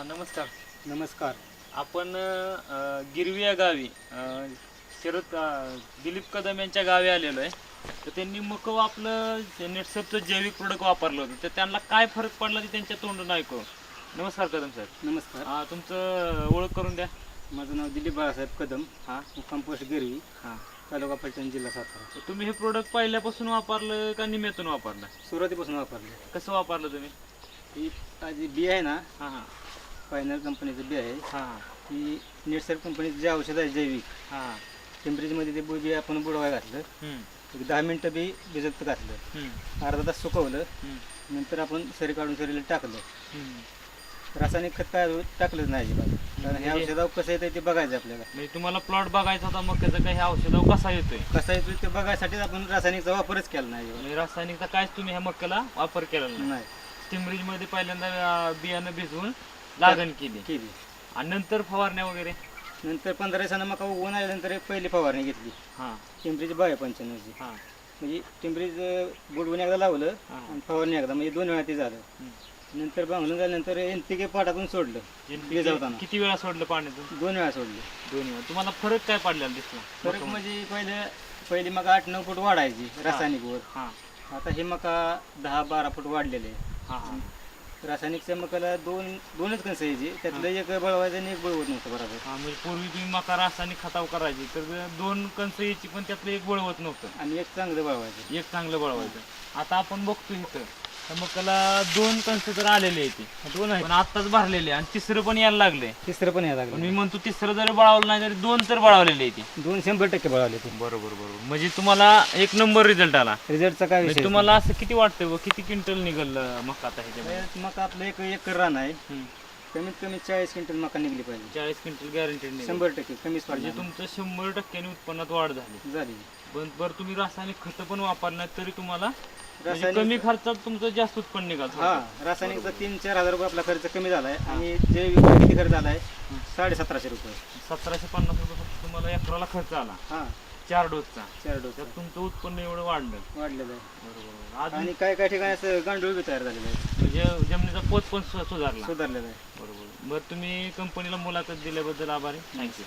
नमस्कार. नमस्कार. आपण गिरवी या गावी दिलीप कदम यांच्या गावी आलेलो आहे. तर त्यांनी मको आपलं नेटसपचं जैविक प्रोडक्ट वापरलं होतं. तर त्यांना काय फरक पडला ते त्यांच्या तोंडून ऐकू. नमस्कार कदम साहेब. नमस्कार. तुमचं ओळख करून द्या. माझं नाव दिलीप बाळासाहेब कदम. हां मुक्काम पोस्ट गिरवी, हां. तालुका फलटण, जिल्हा सातारा. तर तुम्ही हे प्रोडक्ट पहिल्यापासून वापरलं का निम्यातून वापरलं? सुरुवातीपासून वापरले. कसं वापरलं तुम्ही? ही माझी बी आहे ना, हां हां फायनल कंपनीचं बी आहे. हां हां ही नेटसर कंपनीचं जे औषध आहे जैविक, हां. टेम्परेचरमध्ये ते बी आपण बुडवायला घातलं. एक 10 मिनटं बी भिजत घातलं. अर्धा तास सुकवलं. नंतर आपण सरी काढून सरीला टाकलं. रासायनिक खत काय टाकलंच नाही अजिबात. कारण हे औषधावर कसं येतं ते बघायचं आपल्याला. म्हणजे तुम्हाला प्लॉट बघायचा होता मग त्याचा काही औषधावर कसा येतोय? कसा येतो ते बघायसाठीच आपण रासायनिकचा वापरच केला नाही अजिबात. म्हणजे रासायनिकचा काहीच तुम्ही ह्या मक्याला वापर केला नाही? नाही स्टीमरीज मध्ये पहिल्यांदा बियाणं भिजवून लागण केली आणि नंतर फवारण्या वगैरे. नंतर 15 दिवसानं मका उगवून आल्यानंतर एक पहिली फवारणी घेतली. हां टेम्परेचर 92-95ची. हां म्हणजे टेम्परेचर बुडवून एकदा लावलं हां. आणि फवारणी एकदा, म्हणजे 2 वेळा ते झालं. नंतर बांगलून झाल्यानंतर NPK पाटातून सोडलं. भिजवताना किती वेळा सोडलं पाण्यातून? 2 वेळा सोडलं. 2 वेळा. तुम्हाला फरक काय पडलेला दिसला? फरक म्हणजे पहिली मका 8-9 फूट वाढायची रासायनिकवर. हां आता हे मका 10-12 फूट वाढलेले आहे. हां हां. रासायनिकच्या मकाला दोनच कणसं यायची, त्यातलं एक बळवायचं आणि एक बळवत नव्हतं बरोबर. हां म्हणजे पूर्वी तुम्ही मका रासायनिक खताव करायची तर 2 कणस यायची पण त्यातलं एक बळवत नव्हतं आणि एक चांगलं बळवायचं. एक चांगलं बळवायचं. आता आपण बघतो इथं तर मकाला 2 कणस तर आलेले आहेत. 2 आहे, पण आत्ताच भरलेले आणि तिसरं पण यायला लागले. तिसरं पण यायला पण लागलं. मी म्हणतो तिसरं जरी बळावलं नाही तरी 2 तर बळावलेले आहेत. 2 100% बळवले ते. बरोबर बरोबर. म्हणजे तुम्हाला एक नंबर रिझल्ट आला. रिझल्टचा काय म्हणजे विषय तुम्हाला असं किती वाटतं व किती क्विंटल निघल मका आता ह्याच्यामध्ये? मका आपलं एक एकर रान आहे. कमीत कमी 40 क्विंटल मका निघली पाहिजे. 40 क्विंटल गॅरंटेड निघेल. 100% कमीच म्हणजे पाहिजे. तुमचं 100% उत्पन्नात वाढ झाली. झाली. पण बरं तुम्ही रासायनिक खतं पण वापरणार तरी तुम्हाला म्हणजे रासायनिक कमी खर्चात तुमचं जास्त उत्पन्न निघाल. हा, रासायनिकचा 3-4 हजार रुपये आपला खर्च कमी झालाय आणि जैविक किती खर्च झालाय? 1750 रुपये. 1750 रुपये फक्त तुम्हाला एकराला खर्च आला हा, 4 डोसचा. 4 डोस त्यात तुमचं उत्पन्न एवढं वाढलं. वाढलेलं आहे. बरोबर. अजून आणि काय ठिकाणी असं गांडूळ बी तयार झालेलं आहे, म्हणजे जमिनीचा पोत पण सुधारला. सुधारलेलं आहे. बरोबर. बरं तुम्ही कंपनीला मुलाखत दिल्याबद्दल आभारी. थँक्यू.